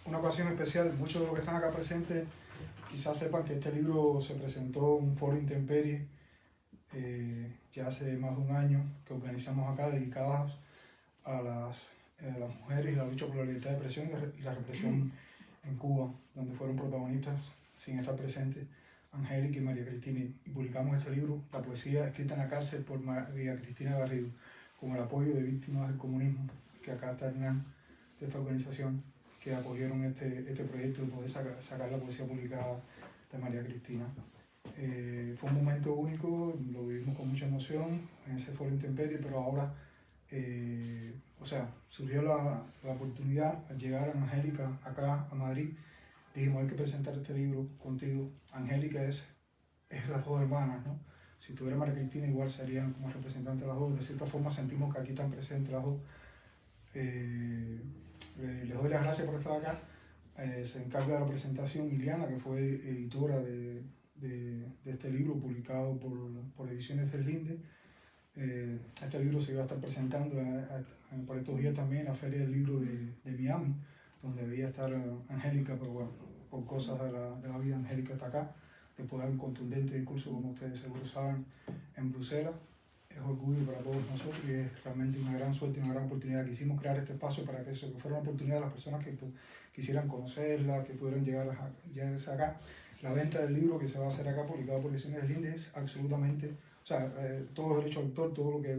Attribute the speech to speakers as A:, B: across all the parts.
A: una ocasión especial. Muchos de los que están acá presentes quizás sepan que este libro se presentó en un foro intemperie ya hace más de un año, que organizamos acá, dedicados a las mujeres y la lucha por la libertad de expresión y la represión en Cuba, donde fueron protagonistas, sin estar presentes, Angélica y María Cristina. Y publicamos este libro, La poesía escrita en la cárcel, por María Cristina Garrido, con el apoyo de víctimas del comunismo, que acá está Hernán, de esta organización, que apoyaron este proyecto de poder sacar la poesía publicada de María Cristina. Fue un momento único, lo vivimos con mucha emoción en ese foro intemperie, pero ahora, surgió la oportunidad al llegar a Angélica acá a Madrid. Dijimos, hay que presentar este libro contigo. Angélica es las dos hermanas, ¿no? Si tuviera María Cristina, igual serían como representantes de las dos. De cierta forma sentimos que aquí están presentes las dos. Les doy las gracias por estar acá. Se encarga de la presentación Iliana, que fue editora de este libro, publicado por Ediciones del Linde. Este libro se iba a estar presentando por estos días también en la Feria del Libro de Miami, donde debía estar Angélica, pero bueno, por cosas de la vida, Angélica está acá, después de dar un contundente discurso, como ustedes seguro saben, en Bruselas. Es orgullo para todos nosotros y es realmente una gran suerte y una gran oportunidad. Quisimos crear este espacio para que eso, que fuera una oportunidad de las personas que quisieran conocerla, que pudieran llegarse acá. La venta del libro que se va a hacer acá, publicado por Ediciones del Linde, es absolutamente, todo es derecho de autor, todo lo que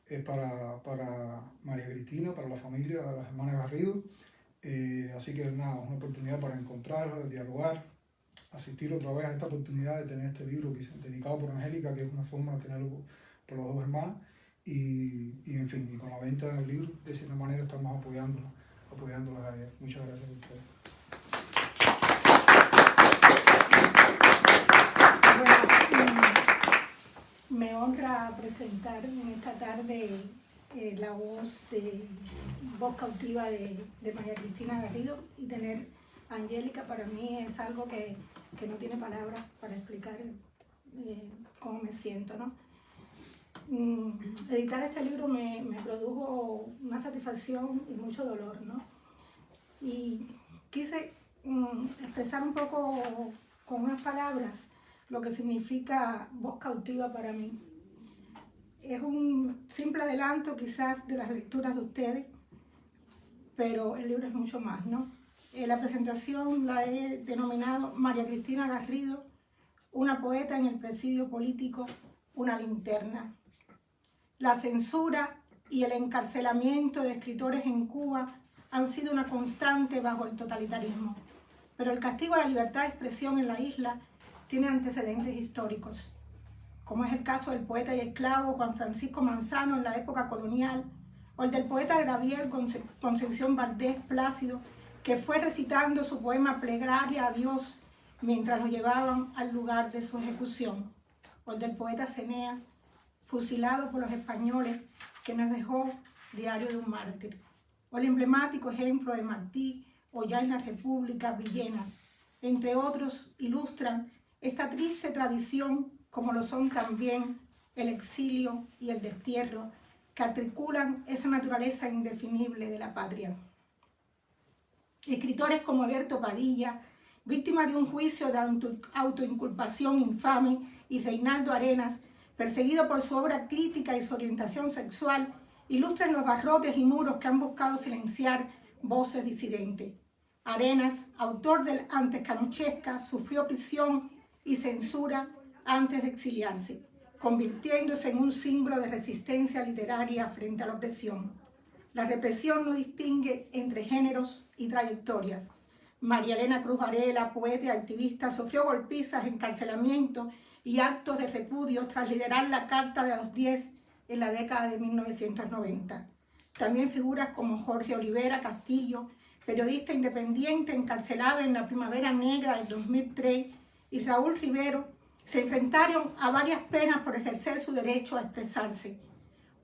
A: es para María Cristina, para la familia, para las hermanas Garrido. Así que nada, una oportunidad para encontrar, dialogar, asistir otra vez a esta oportunidad de tener este libro dedicado por Angélica, que es una forma de tenerlo por las dos hermanas, y en fin, y con la venta del libro, de cierta manera estamos apoyándolas a ellas. Muchas gracias a ustedes.
B: Bueno, me honra presentar en esta tarde la voz cautiva de María Cristina Garrido, y tener a Angélica para mí es algo que no tiene palabras para explicar cómo me siento, ¿no? Editar este libro me produjo una satisfacción y mucho dolor, ¿no? Y quise expresar un poco con unas palabras lo que significa voz cautiva para mí. Es un simple adelanto quizás de las lecturas de ustedes, pero el libro es mucho más, ¿no? La presentación la he denominado María Cristina Garrido, una poeta en el presidio político, una linterna. La censura y el encarcelamiento de escritores en Cuba han sido una constante bajo el totalitarismo, pero el castigo a la libertad de expresión en la isla tiene antecedentes históricos, como es el caso del poeta y esclavo Juan Francisco Manzano en la época colonial, o el del poeta Gabriel Concepción Valdés Plácido, que fue recitando su poema Plegaria a Dios mientras lo llevaban al lugar de su ejecución, o el del poeta Cenea, fusilado por los españoles, que nos dejó Diario de un mártir, o el emblemático ejemplo de Martí, o ya en la República Villena, entre otros, ilustran esta triste tradición, como lo son también el exilio y el destierro, que articulan esa naturaleza indefinible de la patria. Escritores como Alberto Padilla, víctima de un juicio de autoinculpación infame, y Reinaldo Arenas, perseguido por su obra crítica y su orientación sexual, ilustran los barrotes y muros que han buscado silenciar voces disidentes. Arenas, autor del Antescanuchesca, sufrió prisión y censura antes de exiliarse, convirtiéndose en un símbolo de resistencia literaria frente a la opresión. La represión no distingue entre géneros y trayectorias. María Elena Cruz Varela, poeta y activista, sufrió golpizas, encarcelamiento y actos de repudio tras liderar la Carta de los 10 en la década de 1990. También figuras como Jorge Olivera Castillo, periodista independiente encarcelado en la Primavera Negra del 2003, y Raúl Rivero, se enfrentaron a varias penas por ejercer su derecho a expresarse.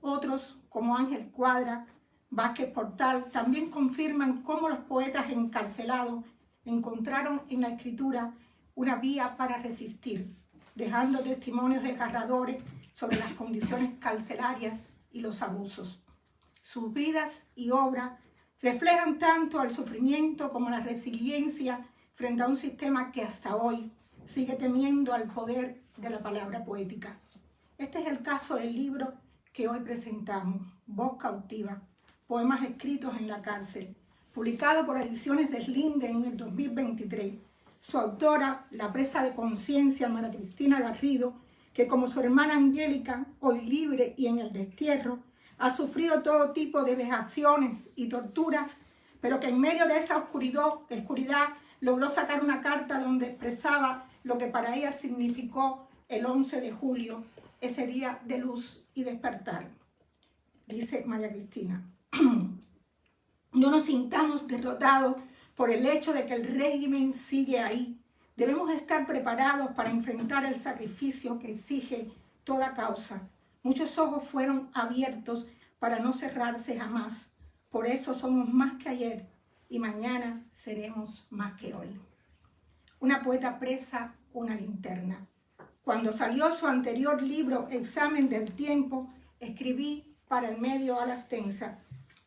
B: Otros, como Ángel Cuadra, Vázquez Portal, también confirman cómo los poetas encarcelados encontraron en la escritura una vía para resistir, dejando testimonios desgarradores sobre las condiciones carcelarias y los abusos. Sus vidas y obras reflejan tanto al sufrimiento como a la resiliencia frente a un sistema que hasta hoy sigue temiendo al poder de la palabra poética. Este es el caso del libro que hoy presentamos, Voz Cautiva, poemas escritos en la cárcel, publicado por Ediciones Deslinde en el 2023. Su autora, la presa de conciencia María Cristina Garrido, que como su hermana Angélica, hoy libre y en el destierro, ha sufrido todo tipo de vejaciones y torturas, pero que en medio de esa oscuridad logró sacar una carta donde expresaba lo que para ella significó el 11 de julio, ese día de luz y despertar. Dice María Cristina: no nos sintamos derrotados por el hecho de que el régimen sigue ahí. Debemos estar preparados para enfrentar el sacrificio que exige toda causa. Muchos ojos fueron abiertos para no cerrarse jamás. Por eso somos más que ayer y mañana seremos más que hoy. Una poeta presa, una linterna. Cuando salió su anterior libro, Examen del Tiempo, escribí para el medio a las tensas.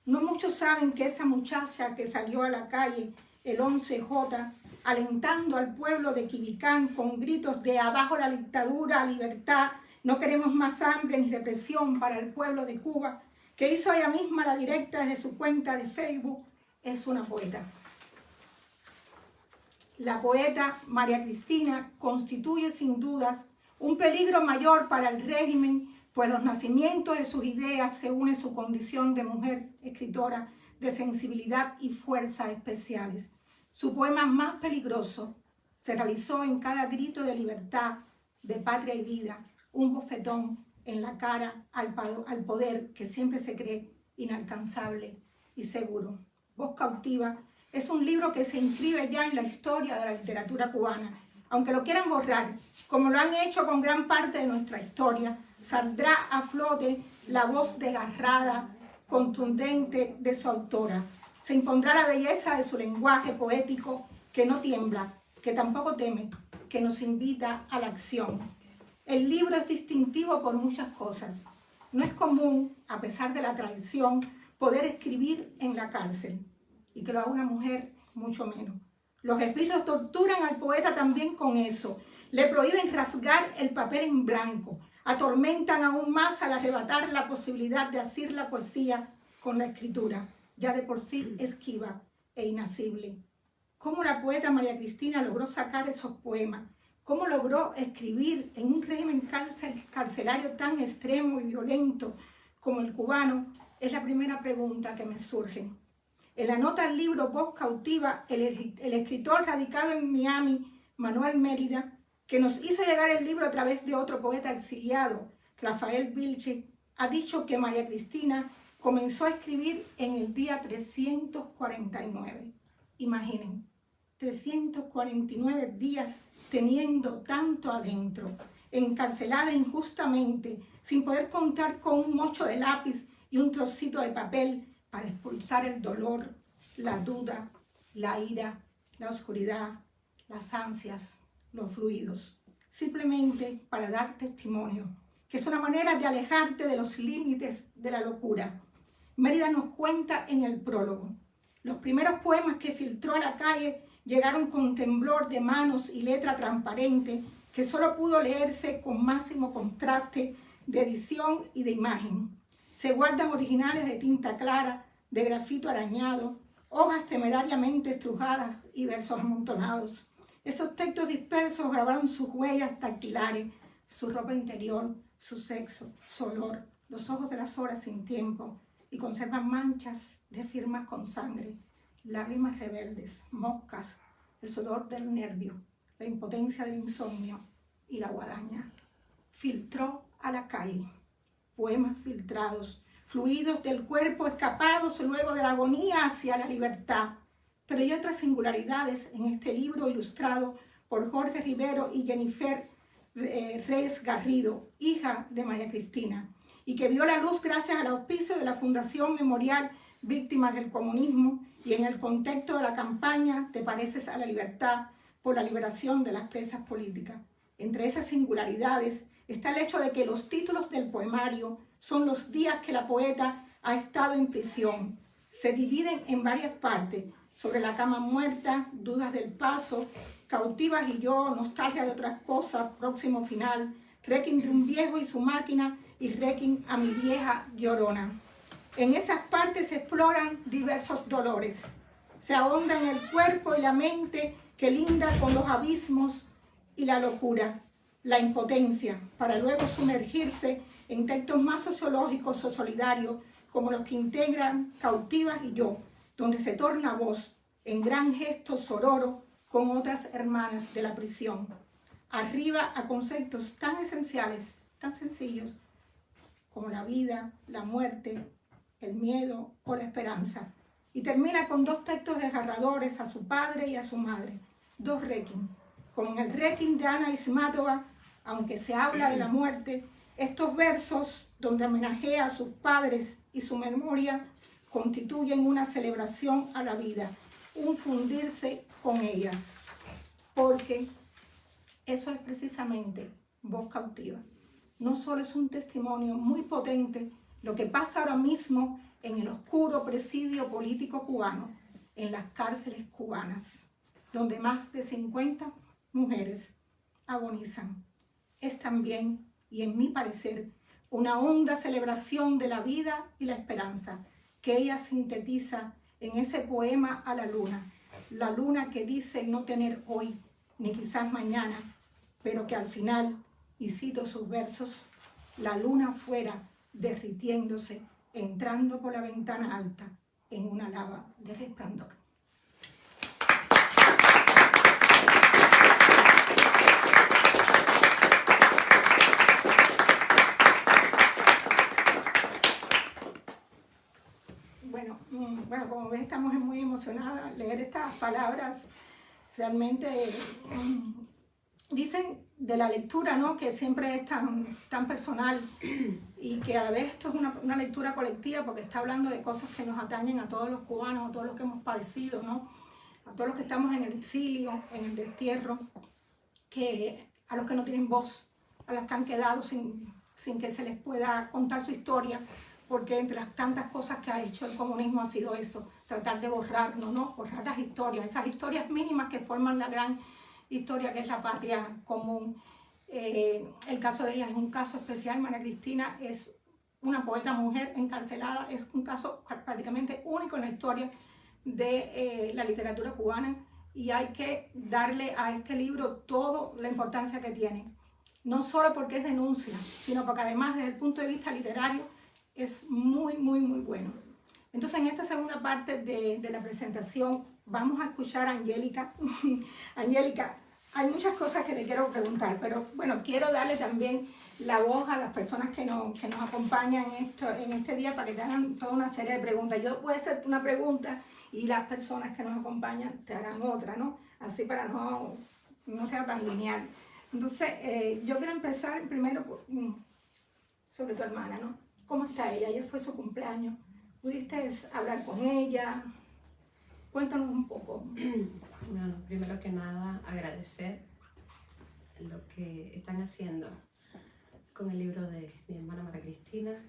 B: No muchos saben que esa muchacha que salió a la calle el 11J, alentando al pueblo de Quibicán con gritos de abajo la dictadura, libertad, no queremos más hambre ni represión para el pueblo de Cuba, que hizo ella misma la directa desde su cuenta de Facebook, es una poeta. La poeta María Cristina constituye sin dudas un peligro mayor para el régimen, pues los nacimientos de sus ideas se une su condición de mujer escritora de sensibilidad y fuerza especiales. Su poema más peligroso se realizó en cada grito de libertad, de patria y vida, un bofetón en la cara al poder que siempre se cree inalcanzable y seguro. Voz Cautiva es un libro que se inscribe ya en la historia de la literatura cubana. Aunque lo quieran borrar, como lo han hecho con gran parte de nuestra historia, saldrá a flote la voz desgarrada, contundente de su autora. Se impondrá la belleza de su lenguaje poético que no tiembla, que tampoco teme, que nos invita a la acción. El libro es distintivo por muchas cosas. No es común, a pesar de la tradición, poder escribir en la cárcel, y que lo haga una mujer mucho menos. Los esbirros torturan al poeta también con eso. Le prohíben rasgar el papel en blanco. Atormentan aún más al arrebatar la posibilidad de hacer la poesía con la escritura, ya de por sí esquiva e inasible. ¿Cómo la poeta María Cristina logró sacar esos poemas? ¿Cómo logró escribir en un régimen carcelario tan extremo y violento como el cubano? Es la primera pregunta que me surge. En la nota al libro Voz Cautiva, el escritor radicado en Miami, Manuel Mérida, que nos hizo llegar el libro a través de otro poeta exiliado, Rafael Vilche, ha dicho que María Cristina comenzó a escribir en el día 349. Imaginen, 349 días teniendo tanto adentro, encarcelada injustamente, sin poder contar con un mocho de lápiz y un trocito de papel para expulsar el dolor, la duda, la ira, la oscuridad, las ansias, los fluidos, simplemente para dar testimonio, que es una manera de alejarte de los límites de la locura. Mérida nos cuenta en el prólogo: los primeros poemas que filtró a la calle llegaron con temblor de manos y letra transparente que solo pudo leerse con máximo contraste de edición y de imagen. Se guardan originales de tinta clara, de grafito arañado, hojas temerariamente estrujadas y versos amontonados. Esos textos dispersos grabaron sus huellas dactilares, su ropa interior, su sexo, su olor, los ojos de las horas sin tiempo, y conservan manchas de firmas con sangre, lágrimas rebeldes, moscas, el sudor del nervio, la impotencia del insomnio y la guadaña. Filtró a la calle, poemas filtrados, fluidos del cuerpo escapados luego de la agonía hacia la libertad. Pero hay otras singularidades en este libro ilustrado por Jorge Rivero y Jennifer Reyes Garrido, hija de María Cristina, y que vio la luz gracias al auspicio de la Fundación Memorial Víctimas del Comunismo y en el contexto de la campaña Te pareces a la libertad por la liberación de las presas políticas. Entre esas singularidades está el hecho de que los títulos del poemario son los días que la poeta ha estado en prisión. se dividen en varias partes: sobre la cama muerta, dudas del paso, cautivas y yo, nostalgia de otras cosas, próximo final, Requiem de un viejo y su máquina y Requiem a mi vieja llorona. En esas partes se exploran diversos dolores. Se ahonda en el cuerpo y la mente que linda con los abismos y la locura, la impotencia, para luego sumergirse en textos más sociológicos o solidarios, como los que integran Cautivas y yo, donde se torna voz en gran gesto sororo con otras hermanas de la prisión. Arriba a conceptos tan esenciales, tan sencillos, como la vida, la muerte, el miedo o la esperanza. Y termina con dos textos desgarradores a su padre y a su madre, dos requiem. Como en el requiem de Ana Ismátova, aunque se habla de la muerte, estos versos donde homenajea a sus padres y su memoria constituyen una celebración a la vida, un fundirse con ellas, porque eso es precisamente Voz Cautiva. No solo es un testimonio muy potente lo que pasa ahora mismo en el oscuro presidio político cubano, en las cárceles cubanas, donde más de 50 mujeres agonizan. Es también, y en mi parecer, una honda celebración de la vida y la esperanza que ella sintetiza en ese poema a la luna que dice no tener hoy, ni quizás mañana, pero que al final, y cito sus versos, la luna fuera derritiéndose, entrando por la ventana alta en una lava de resplandor. Bueno, como ves, estamos muy emocionadas. Leer estas palabras realmente dicen de la lectura, ¿no? Que siempre es tan personal y que a la vez esto es una lectura colectiva porque está hablando de cosas que nos atañen a todos los cubanos, a todos los que hemos padecido, ¿no? A todos los que estamos en el exilio, en el destierro, a los que no tienen voz, a las que han quedado sin que se les pueda contar su historia, porque entre las tantas cosas que ha hecho el comunismo ha sido eso, tratar de borrarnos, ¿no? Borrar las historias, esas historias mínimas que forman la gran historia que es la patria común. El caso de ella es un caso especial. María Cristina es una poeta mujer encarcelada, es un caso prácticamente único en la historia de la literatura cubana, y hay que darle a este libro toda la importancia que tiene, no solo porque es denuncia, sino porque además desde el punto de vista literario es muy, muy, muy bueno. Entonces, en esta segunda parte de la presentación vamos a escuchar a Angélica. Angélica, hay muchas cosas que le quiero preguntar, pero bueno, quiero darle también la voz a las personas que nos acompañan en este día para que te hagan toda una serie de preguntas. Yo voy a hacerte una pregunta y las personas que nos acompañan te harán otra, ¿no? Así para no sea tan lineal. Entonces, yo quiero empezar primero sobre tu hermana, ¿no? ¿Cómo está ella? Ayer fue su cumpleaños. ¿Pudiste hablar con ella? Cuéntanos un poco.
C: Bueno, primero que nada, agradecer lo que están haciendo con el libro de mi hermana María Cristina,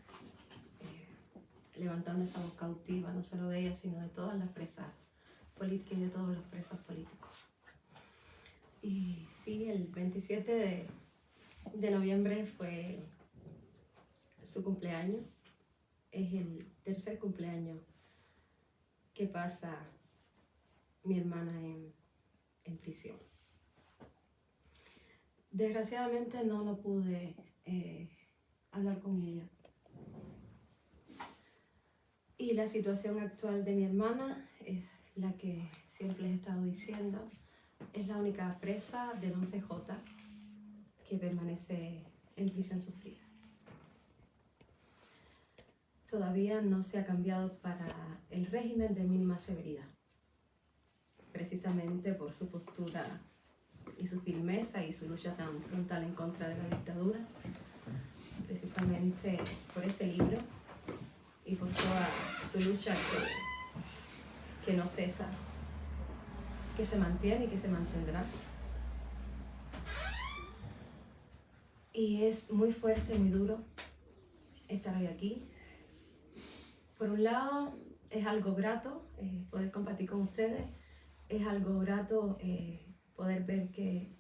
C: levantando esa voz cautiva, no solo de ella, sino de todas las presas políticas y de todos los presos políticos. Y sí, el 27 de noviembre fue su cumpleaños. Es el tercer cumpleaños que pasa mi hermana en prisión. Desgraciadamente no pude hablar con ella. Y la situación actual de mi hermana es la que siempre les he estado diciendo. Es la única presa del 11J que permanece en prisión sufrida. Todavía no se ha cambiado para el régimen de mínima severidad, precisamente por su postura y su firmeza y su lucha tan frontal en contra de la dictadura, precisamente por este libro y por toda su lucha que no cesa, que se mantiene y que se mantendrá. Y es muy fuerte, muy duro estar hoy aquí. Por un lado, es algo grato poder compartir con ustedes, es algo grato poder ver que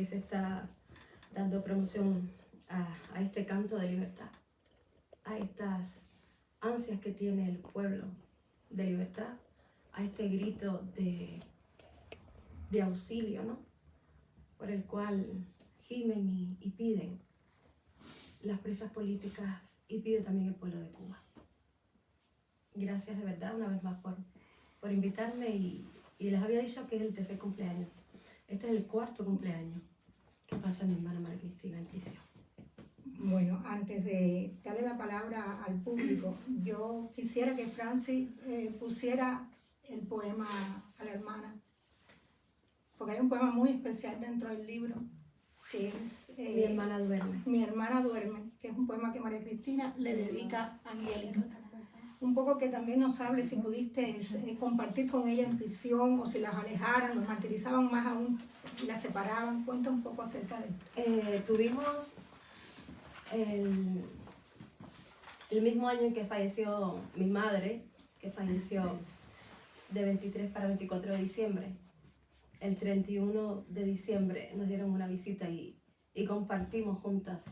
C: se está dando promoción a este canto de libertad, a estas ansias que tiene el pueblo de libertad, a este grito de auxilio, ¿no? Por el cual gimen y piden las presas políticas y pide también el pueblo de Cuba. Gracias de verdad una vez más por invitarme y les había dicho que es el tercer cumpleaños. Este es el cuarto cumpleaños que pasa mi hermana María Cristina en prisión.
B: Bueno, antes de darle la palabra al público, yo quisiera que Francis pusiera el poema a la hermana, porque hay un poema muy especial dentro del libro, que es
C: Mi hermana duerme.
B: Mi hermana duerme, que es un poema que María Cristina le dedica a Angélica. Un poco que también nos hable si pudiste compartir con ella en prisión, o si las alejaran, los martirizaban más aún y las separaban. Cuenta un poco acerca de esto.
C: Tuvimos el mismo año en que falleció mi madre, que falleció de 23 para 24 de diciembre. El 31 de diciembre nos dieron una visita y compartimos juntas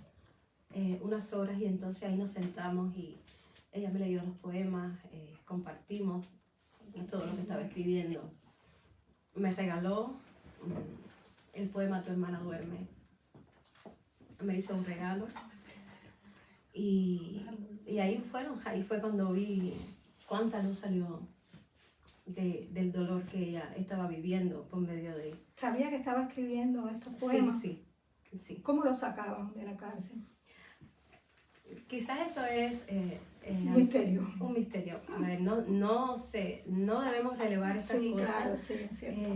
C: unas horas, y entonces ahí nos sentamos y ella me leyó los poemas, compartimos todo lo que estaba escribiendo. Me regaló el poema Tu hermana duerme. Me hizo un regalo y ahí fue cuando vi cuánta luz salió del dolor que ella estaba viviendo por medio de...
B: ¿Sabía que estaba escribiendo estos poemas?
C: Sí.
B: ¿Cómo los sacaban de la cárcel?
C: Quizás eso es
B: Un misterio.
C: un misterio. A ver, no debemos relevar estas cosas.
B: Claro, sí, es cierto.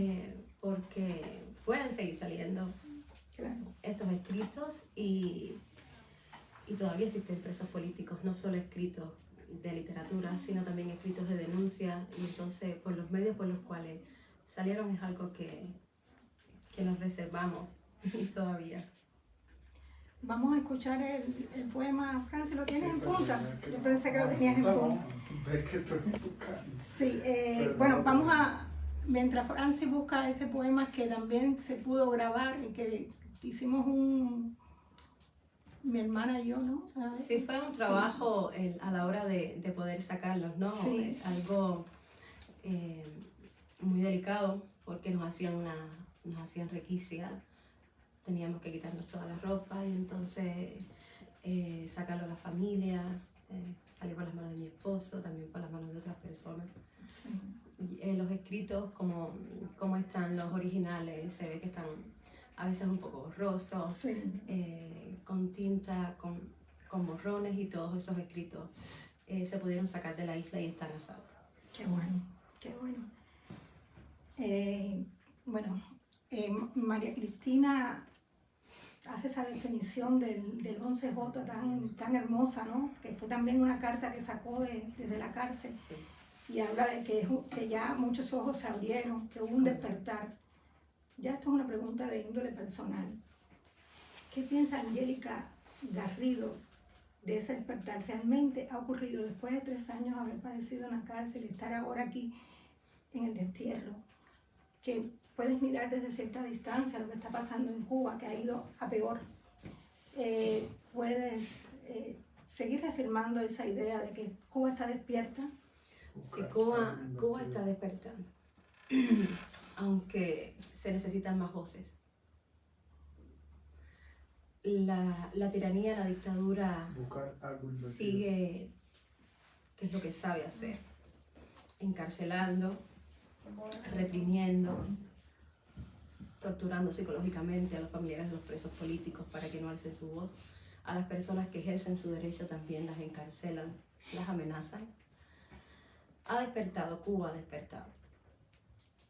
C: Porque pueden seguir saliendo estos escritos y todavía existen presos políticos, no solo escritos de literatura, sino también escritos de denuncia, y entonces por los medios por los cuales salieron es algo que nos reservamos todavía.
B: Vamos a escuchar el poema. Francis, ¿lo tienes en punta? Yo pensé que lo tenías en punta.
A: Ves que estoy buscando.
B: Sí, bueno, vamos a, mientras Francis busca ese poema que también se pudo grabar y que hicimos mi hermana y yo, ¿no?
C: Sí, fue un trabajo a la hora de poder sacarlos, ¿no?
B: Sí.
C: Algo muy delicado, porque nos hacían requisia, teníamos que quitarnos toda la ropa y entonces sacarlo a la familia, salió por las manos de mi esposo, también por las manos de otras personas.
B: Sí.
C: Los escritos, como están los originales, se ve que están a veces un poco borrosos,
B: Sí.
C: con tinta, con borrones, y todos esos escritos se pudieron sacar de la isla y están a salvo.
B: Qué bueno, qué bueno. María Cristina hace esa definición del 11J tan hermosa, ¿no? Que fue también una carta que sacó desde la cárcel.
C: Sí.
B: Y habla de que ya muchos ojos se abrieron, que hubo un despertar. Ya esto es una pregunta de índole personal. ¿Qué piensa Angélica Garrido de ese despertar? ¿Realmente ha ocurrido después de 3 años haber padecido en la cárcel y estar ahora aquí en el destierro? Que puedes mirar desde cierta distancia lo que está pasando en Cuba, que ha ido a peor.
C: Sí.
B: Puedes seguir reafirmando esa idea de que Cuba está despierta.
C: Sí, Cuba está despertando, aunque se necesitan más voces. La tiranía, la dictadura sigue, que es lo que sabe hacer, encarcelando, reprimiendo, torturando psicológicamente a los familiares de los presos políticos para que no alcen su voz. A las personas que ejercen su derecho también las encarcelan, las amenazan. Ha despertado, Cuba ha despertado.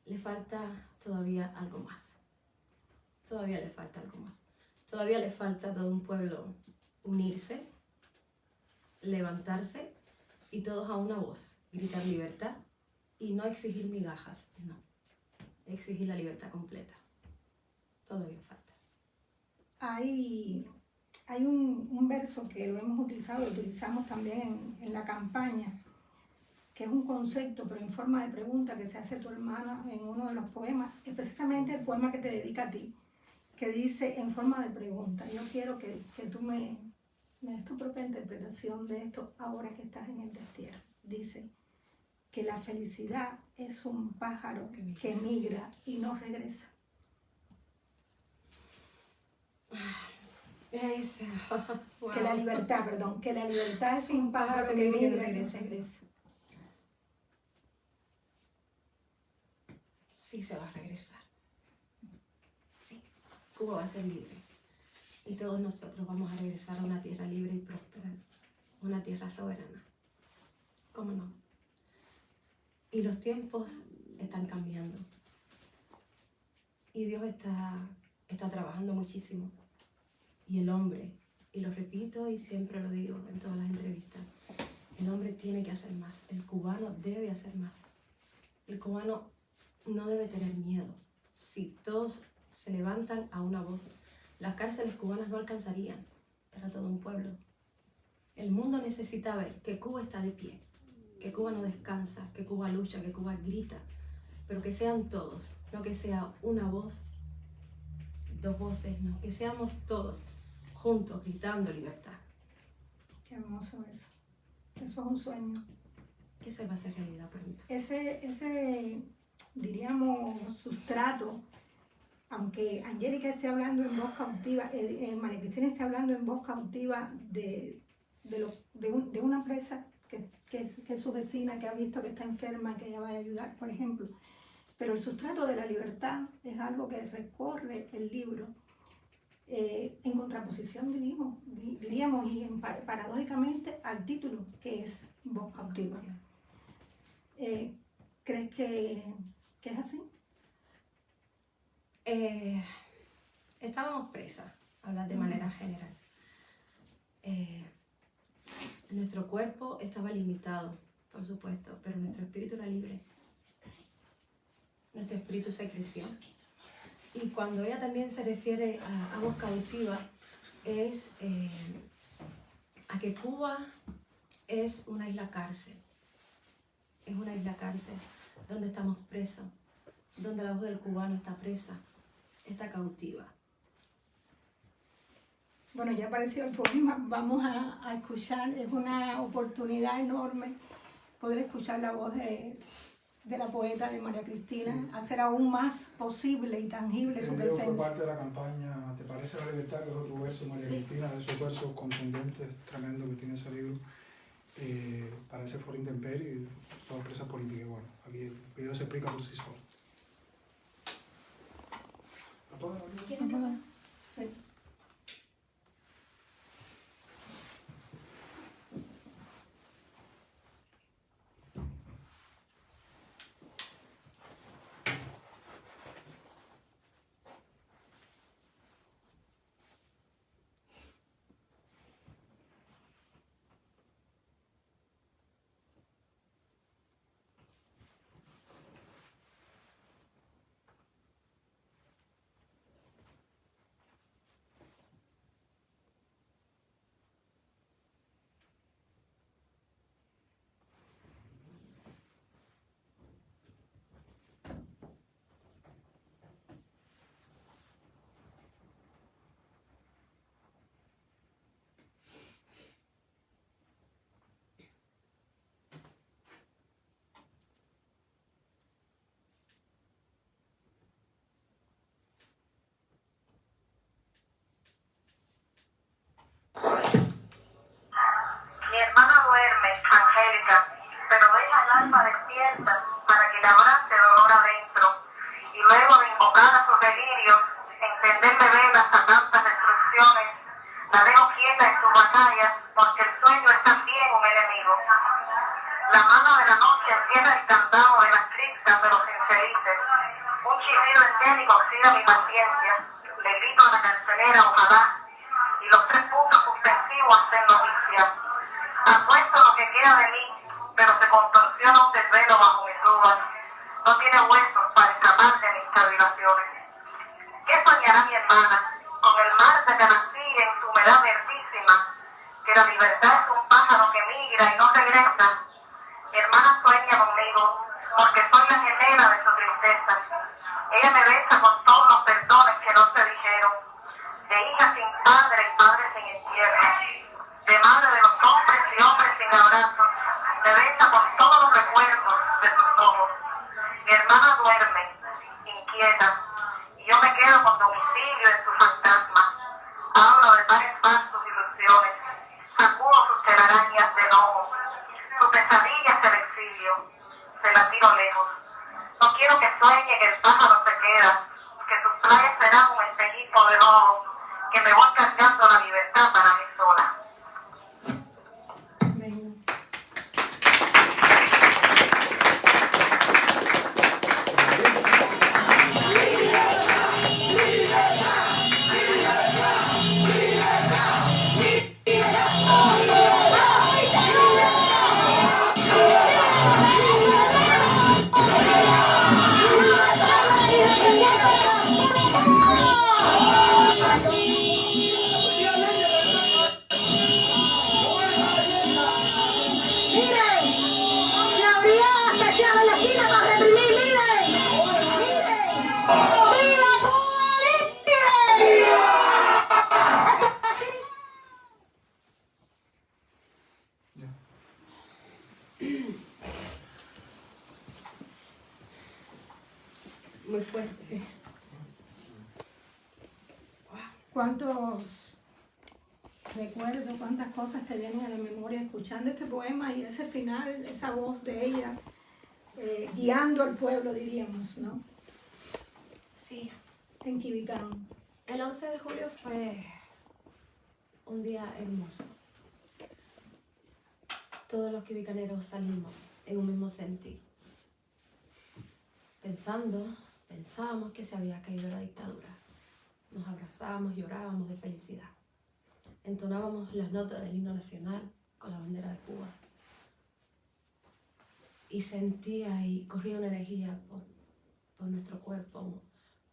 C: Le falta todavía algo más. Todavía le falta algo más. Todavía le falta a todo un pueblo unirse, levantarse y todos a una voz, gritar libertad y no exigir migajas, no. Exigir la libertad completa. Todavía falta.
B: Hay un verso que lo hemos utilizado, lo utilizamos también en la campaña, que es un concepto, pero en forma de pregunta que se hace tu hermana en uno de los poemas, es precisamente el poema que te dedica a ti, que dice en forma de pregunta. Yo quiero que tú me des tu propia interpretación de esto ahora que estás en el destierro. Dice que la felicidad es un pájaro que migra y no regresa.
C: Wow.
B: Que la libertad es un pájaro que migra y no regresa.
C: Sí se va a regresar. Sí, Cuba va a ser libre. Y todos nosotros vamos a regresar a una tierra libre y próspera, una tierra soberana. ¿Cómo no? Y los tiempos están cambiando. Y Dios está trabajando muchísimo. Y el hombre, y lo repito y siempre lo digo en todas las entrevistas, el hombre tiene que hacer más. El cubano debe hacer más. El cubano no debe tener miedo. Si todos se levantan a una voz, las cárceles cubanas no alcanzarían para todo un pueblo. El mundo necesita ver que Cuba está de pie, que Cuba no descansa, que Cuba lucha, que Cuba grita, pero que sean todos, no que sea una voz, dos voces, no, que seamos todos juntos gritando libertad.
B: Qué hermoso eso. Eso es un sueño.
C: Que se va a hacer realidad pronto.
B: Ese, diríamos, sustrato, aunque Angélica esté hablando en voz cautiva, María Cristina esté hablando en voz cautiva de una presa que es su vecina, que ha visto que está enferma, que ella va a ayudar, por ejemplo. Pero el sustrato de la libertad es algo que recorre el libro en contraposición, diríamos, y paradójicamente al título, que es Voz Cautiva. ¿Crees que es así?
C: Estábamos presas, hablar de manera general. Nuestro cuerpo estaba limitado, por supuesto, pero nuestro espíritu era libre. Nuestro espíritu se creció. Y cuando ella también se refiere a voz cautiva, es a que Cuba es una isla cárcel. Es una isla cárcel donde estamos presos, donde la voz del cubano está presa, está cautiva.
B: Bueno, ya apareció el poema, vamos a escuchar, es una oportunidad enorme poder escuchar la voz de la poeta de María Cristina, sí, hacer aún más posible y tangible su presencia.
A: Fue parte de la campaña ¿Te parece la libertad?, que es otro verso de María Cristina, de esos versos contundentes, tremendos que tiene ese libro, para ese foro intemperie y todas las presas políticas. Bueno, aquí el video se explica por sí solo. ¿Apaga la luz?
B: Sí.
D: Mi hermana duerme, Angélica, pero deja el alma despierta para que le abrace el dolor adentro y luego de invocar a sus delirios, encenderle velas a tantas destrucciones, la dejo quieta en sus batallas porque el sueño es también un enemigo. La mano de la noche encierra el candado de las criptas de los infelices. Un chirrido endémico oxida mi paciencia. Le grito a la carcelera, ojalá, y los 3 puntos suspensivos hacen novicia. Apuesto lo que queda de mí, pero se contorsiona un desvelo bajo mis uvas. No tiene huesos para escapar de mis cavilaciones. ¿Qué soñará mi hermana con el mar de Canasilla en su humedad verdísima? Que la libertad es un pájaro que migra y no regresa. Mi hermana sueña conmigo porque soy la gemela de su tristeza. Ella me besa con todos los perdones que no se dijeron, de hija sin padre y padre sin entierro, de madre de los hombres y hombres sin abrazos. Me besa con todos los recuerdos de sus ojos. Mi hermana duerme, inquieta, y yo me quedo con domicilio en su fantasma. Hablo de pares falsos ilusiones, sacudo sus telarañas de enojo, su pesadilla es el exilio, se la tiro lejos. No quiero que sueñe que el pájaro se queda, que sus playas serán un espejismo de lodo, que me voy cargando la libertad para mí sola.
B: Venga.
A: Ya.
C: Muy fuerte.
B: ¿Cuántos recuerdos, cuántas cosas te vienen a la memoria escuchando este poema y ese final, esa voz de ella guiando al pueblo, diríamos, ¿no?
C: Sí.
B: En Quibicán.
C: El 11 de julio fue un día hermoso. Todos los quibicaneros salimos en un mismo sentir. Pensábamos que se había caído la dictadura. Nos abrazábamos, llorábamos de felicidad. Entonábamos las notas del himno nacional con la bandera de Cuba. Y sentía y corría una energía por nuestro cuerpo,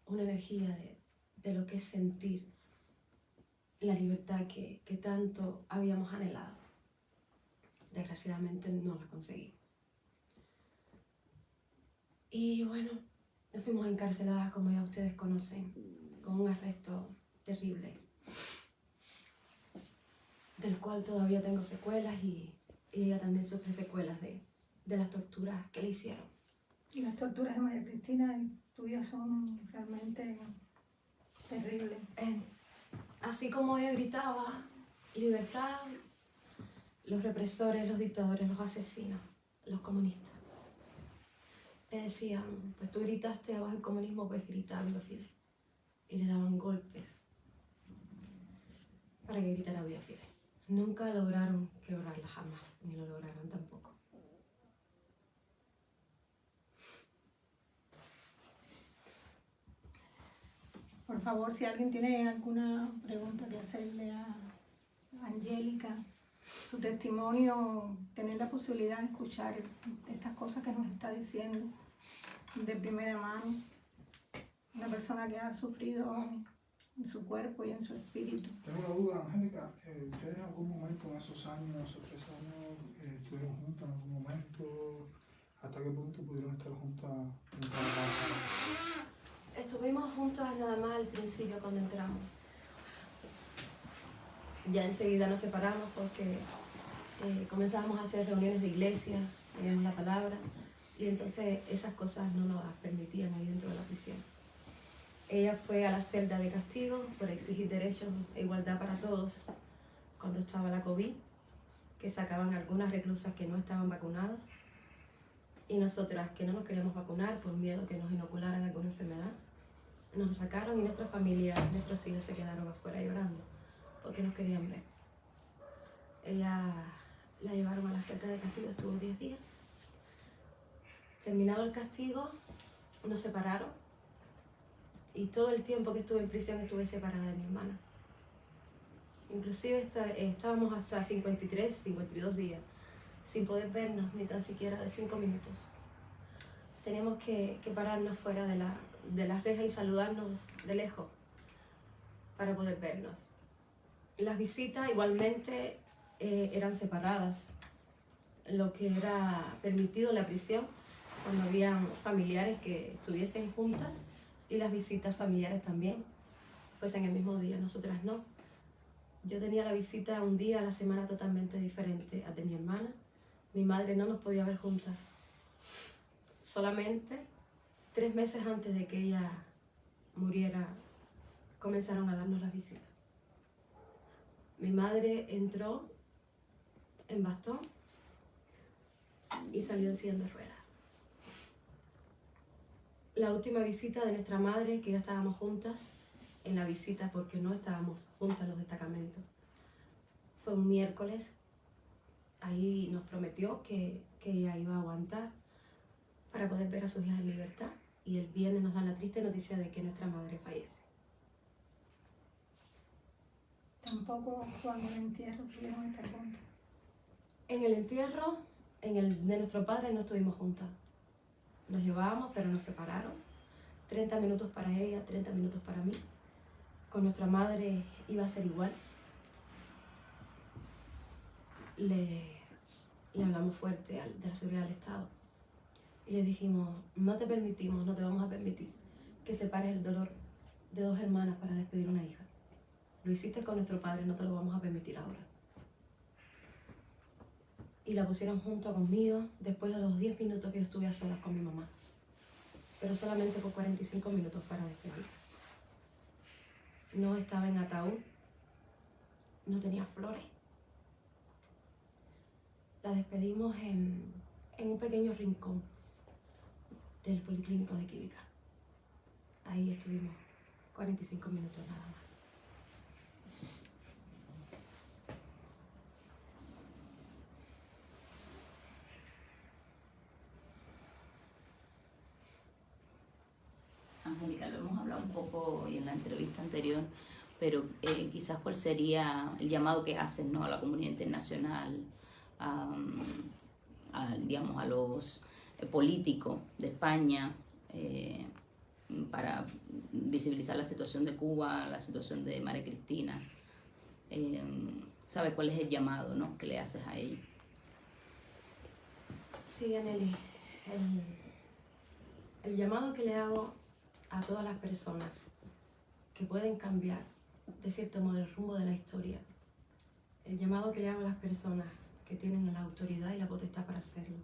C: una energía de lo que es sentir la libertad que tanto habíamos anhelado. Desgraciadamente no la conseguimos. Y bueno, nos fuimos encarceladas, como ya ustedes conocen, con un arresto terrible, del cual todavía tengo secuelas y ella también sufre secuelas de las torturas que le hicieron.
B: Las torturas de María Cristina y tuyas son realmente terribles.
C: Así como ella gritaba, libertad, los represores, los dictadores, los asesinos, los comunistas, le decían, pues tú gritaste abajo el comunismo, pues grita viva Fidel. Y le daban golpes para que gritara viva Fidel. Nunca lograron quebrarla jamás, ni lo lograron tampoco.
B: Por favor, si alguien tiene alguna pregunta que hacerle a Angélica, su testimonio, tener la posibilidad de escuchar estas cosas que nos está diciendo de primera mano, una persona que ha sufrido en su cuerpo y en su espíritu.
A: Tengo una duda, Angélica. ¿Ustedes en algún momento en esos años, esos 3 años, estuvieron juntas en algún momento? ¿Hasta qué punto pudieron estar juntas dentro de la casa?
C: Estuvimos juntos nada más al principio cuando entramos. Ya enseguida nos separamos porque comenzamos a hacer reuniones de iglesia, teníamos la palabra, y entonces esas cosas no nos las permitían ahí dentro de la prisión. Ella fue a la celda de castigo por exigir derechos e igualdad para todos cuando estaba la COVID, que sacaban algunas reclusas que no estaban vacunadas, y nosotras que no nos queríamos vacunar por miedo que nos inocularan alguna enfermedad, nos sacaron y nuestra familia, nuestros hijos se quedaron afuera llorando porque nos querían ver. Ella la llevaron a la celda de castigo, estuvo 10 días. Terminado el castigo, nos separaron y todo el tiempo que estuve en prisión estuve separada de mi hermana. Inclusive estábamos hasta 53, 52 días sin poder vernos ni tan siquiera de 5 minutos. Teníamos que pararnos fuera de la reja y saludarnos de lejos para poder vernos. Las visitas igualmente eran separadas. lo que era permitido en la prisión cuando habían familiares que estuviesen juntas y las visitas familiares también fuesen el mismo día, nosotras no. Yo tenía la visita un día a la semana totalmente diferente a de mi hermana. Mi madre no nos podía ver juntas. Solamente 3 meses antes de que ella muriera comenzaron a darnos las visitas. Mi madre entró en bastón y salió en silla de ruedas. La última visita de nuestra madre, que ya estábamos juntas en la visita porque no estábamos juntas en los destacamentos, fue un miércoles. Ahí nos prometió que ella iba a aguantar para poder ver a sus hijas en libertad, y el viernes nos dan la triste noticia de que nuestra madre fallece.
B: Tampoco cuando el entierro pudieron estar juntos.
C: En el entierro, de nuestro padre, no estuvimos juntas. Nos llevábamos, pero nos separaron. 30 minutos para ella, 30 minutos para mí. Con nuestra madre iba a ser igual. Le hablamos fuerte de la seguridad del Estado. Y le dijimos, no te vamos a permitir que separes el dolor de 2 hermanas para despedir una hija. Lo hiciste con nuestro padre, no te lo vamos a permitir ahora. Y la pusieron junto conmigo después de los 10 minutos que yo estuve a solas con mi mamá. Pero solamente por 45 minutos para despedir. No estaba en ataúd, no tenía flores. La despedimos en un pequeño rincón del Policlínico de Química. Ahí estuvimos 45 minutos nada más.
E: Angélica, lo hemos hablado un poco en la entrevista anterior, pero quizás cuál sería el llamado que haces, ¿no?, a la comunidad internacional, digamos, a los políticos de España, para visibilizar la situación de Cuba, la situación de María Cristina. ¿Sabes cuál es el llamado, ¿no?, que le haces a ellos?
C: Sí, Anneli, el llamado que le hago a todas las personas que pueden cambiar de cierto modo el rumbo de la historia, el llamado que le hago a las personas que tienen la autoridad y la potestad para hacerlo,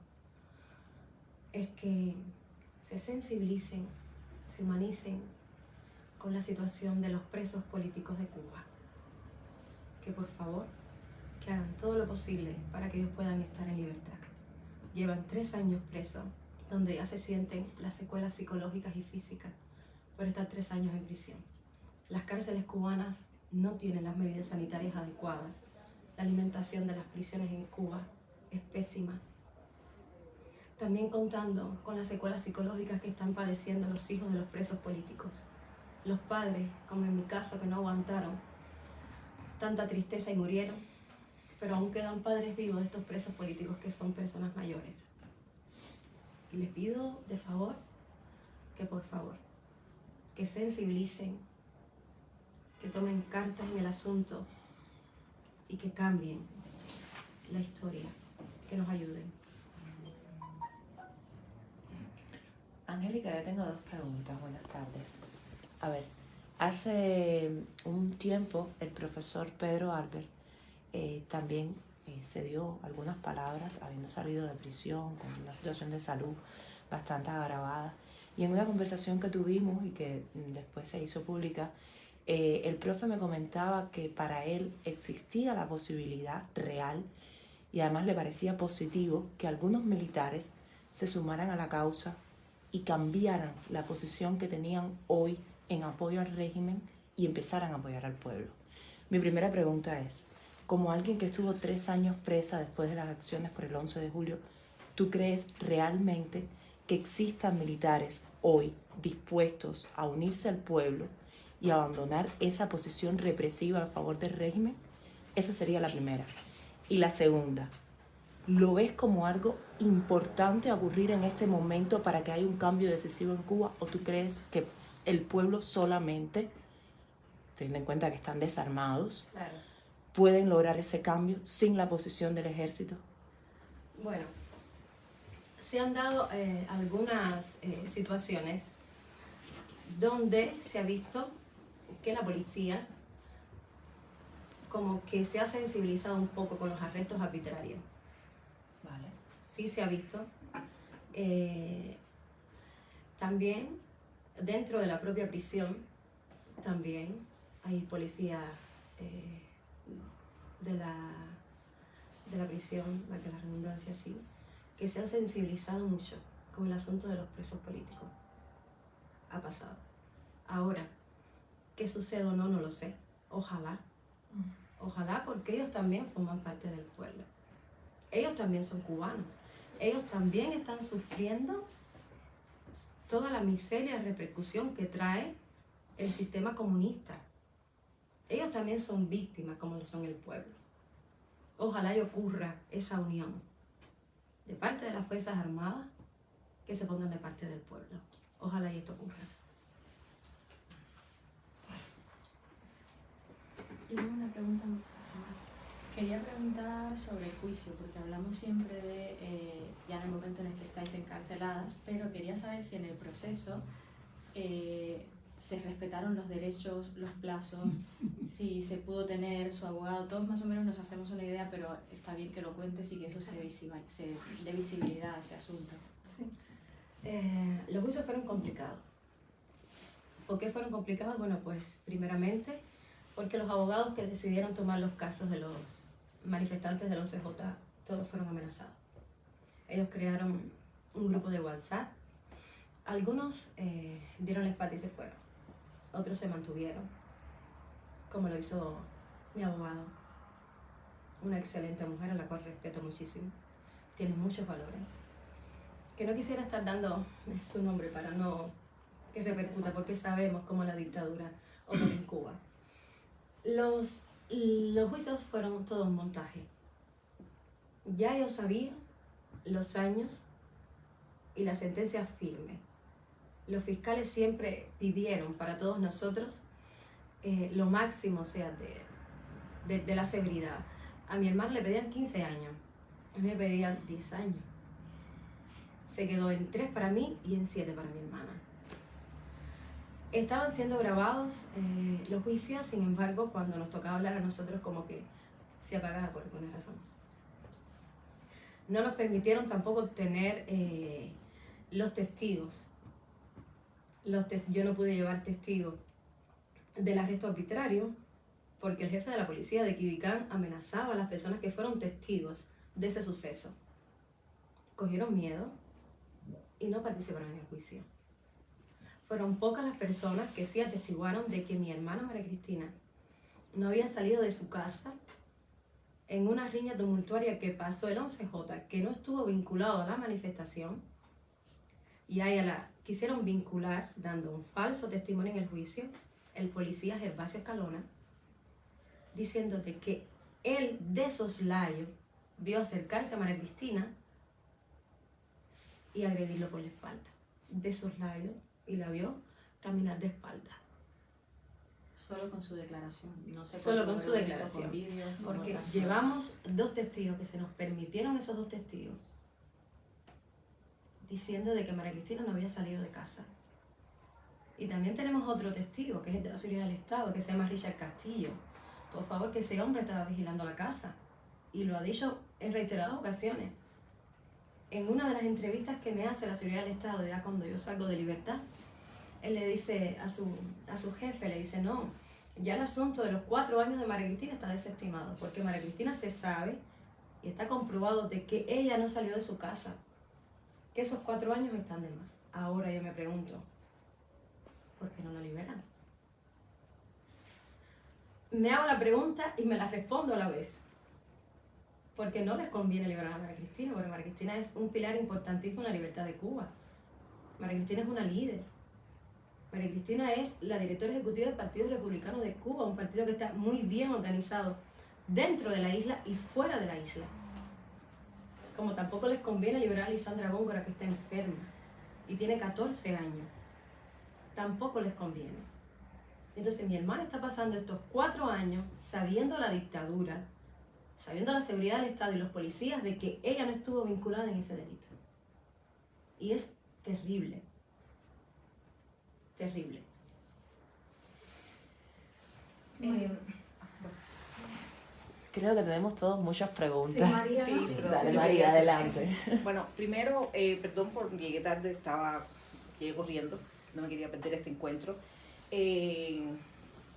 C: es que se sensibilicen, se humanicen con la situación de los presos políticos de Cuba. Que por favor, que hagan todo lo posible para que ellos puedan estar en libertad. Llevan 3 años presos, donde ya se sienten las secuelas psicológicas y físicas por estar 3 años en prisión. Las cárceles cubanas no tienen las medidas sanitarias adecuadas. La alimentación de las prisiones en Cuba es pésima. También contando con las secuelas psicológicas que están padeciendo los hijos de los presos políticos. Los padres, como en mi caso, que no aguantaron tanta tristeza y murieron, pero aún quedan padres vivos de estos presos políticos que son personas mayores. Y les pido de favor, que por favor, que sensibilicen, que tomen cartas en el asunto y que cambien la historia, que nos ayuden.
F: Angélica, yo tengo 2 preguntas. Buenas tardes. A ver, hace un tiempo el profesor Pedro Albert también se dio algunas palabras, habiendo salido de prisión con una situación de salud bastante agravada. Y en una conversación que tuvimos y que después se hizo pública, el profe me comentaba que para él existía la posibilidad real y además le parecía positivo que algunos militares se sumaran a la causa y cambiaran la posición que tenían hoy en apoyo al régimen y empezaran a apoyar al pueblo. Mi primera pregunta es, como alguien que estuvo 3 años presa después de las acciones por el 11 de julio, ¿tú crees realmente que existan militares hoy dispuestos a unirse al pueblo y abandonar esa posición represiva a favor del régimen? Esa sería la primera. Y la segunda, ¿lo ves como algo importante a ocurrir en este momento para que haya un cambio decisivo en Cuba? ¿O tú crees que el pueblo solamente, teniendo en cuenta que están desarmados,
C: Claro.
F: pueden lograr ese cambio sin la posición del ejército?
C: Bueno, se han dado algunas situaciones donde se ha visto que la policía como que se ha sensibilizado un poco con los arrestos arbitrarios.
F: Vale.
C: Sí se ha visto. También dentro de la propia prisión también hay policía de la prisión, la que la redundancia sí, que se han sensibilizado mucho con el asunto de los presos políticos. Ha pasado. Ahora, ¿qué sucede o no? No lo sé. Ojalá. Ojalá, porque ellos también forman parte del pueblo. Ellos también son cubanos. Ellos también están sufriendo toda la miseria y repercusión que trae el sistema comunista. Ellos también son víctimas, como lo son el pueblo. Ojalá y ocurra esa unión de parte de las Fuerzas Armadas que se pongan de parte del pueblo. Ojalá y esto ocurra.
G: Y una pregunta más. Quería preguntar sobre el juicio, porque hablamos siempre de ya en el momento en el que estáis encarceladas, pero quería saber si en el proceso se respetaron los derechos, los plazos, si se pudo tener su abogado. Todos más o menos nos hacemos una idea, pero está bien que lo cuentes y que eso se dé visibilidad a ese asunto.
C: Sí. Los juicios fueron complicados. ¿Por qué fueron complicados? Bueno, pues primeramente porque los abogados que decidieron tomar los casos de los manifestantes del 11J, todos fueron amenazados. Ellos crearon un grupo de WhatsApp. Algunos dieron la espalda y se fueron. Otros se mantuvieron, como lo hizo mi abogado. Una excelente mujer a la cual respeto muchísimo. Tiene muchos valores. Que no quisiera estar dando su nombre para no que repercuta, porque sabemos cómo la dictadura opera en Cuba. Los juicios fueron todo un montaje. Ya yo sabía los años y la sentencia firme. Los fiscales siempre pidieron para todos nosotros lo máximo, o sea, de la severidad. A mi hermano le pedían 15 años, a mí me pedían 10 años. Se quedó en 3 para mí y en 7 para mi hermana. Estaban siendo grabados los juicios, sin embargo, cuando nos tocaba hablar a nosotros, como que se apagaba por alguna razón. No nos permitieron tampoco tener los testigos. Yo no pude llevar testigos del arresto arbitrario porque el jefe de la policía de Quibicán amenazaba a las personas que fueron testigos de ese suceso. Cogieron miedo y no participaron en el juicio. Fueron pocas las personas que sí atestiguaron de que mi hermana María Cristina no había salido de su casa en una riña tumultuaria que pasó el 11J, que no estuvo vinculado a la manifestación, y a ella la quisieron vincular dando un falso testimonio en el juicio, el policía Gervasio Escalona, diciéndote que él de soslayo vio acercarse a María Cristina y agredirlo por la espalda. De soslayo, y la vio caminar de espalda.
G: Solo con su declaración, no sé.
C: Solo con su declaración,
G: con vídeos,
C: porque
G: con
C: llevamos 2 testigos que se nos permitieron, esos 2 testigos, diciendo de que María Cristina no había salido de casa. Y también tenemos otro testigo, que es el de la Seguridad del Estado, que se llama Richard Castillo. Por favor, que ese hombre estaba vigilando la casa. Y lo ha dicho en reiteradas ocasiones. En una de las entrevistas que me hace la Seguridad del Estado, ya cuando yo salgo de libertad, él le dice a su jefe, le dice, no, ya el asunto de los 4 años de María Cristina está desestimado, porque María Cristina se sabe y está comprobado de que ella no salió de su casa, que esos 4 años están de más. Ahora yo me pregunto, ¿por qué no la liberan? Me hago la pregunta y me la respondo a la vez. Porque no les conviene liberar a María Cristina, porque María Cristina es un pilar importantísimo en la libertad de Cuba. María Cristina es una líder. María Cristina es la directora ejecutiva del Partido Republicano de Cuba, un partido que está muy bien organizado dentro de la isla y fuera de la isla. Como tampoco les conviene liberar a Lisandra Góngora, que está enferma y tiene 14 años. Tampoco les conviene. Entonces mi hermana está pasando estos 4 años sabiendo la dictadura, sabiendo la seguridad del Estado y los policías de que ella no estuvo vinculada en ese delito. Y es terrible. Terrible.
F: Creo que tenemos todos muchas
B: Sí,
F: preguntas.
B: María.
H: Sí, pero
F: Dale,
H: yo
F: María,
H: quería hacer-
F: adelante.
H: Bueno, primero, perdón por llegué tarde, llegué corriendo, no me quería perder este encuentro.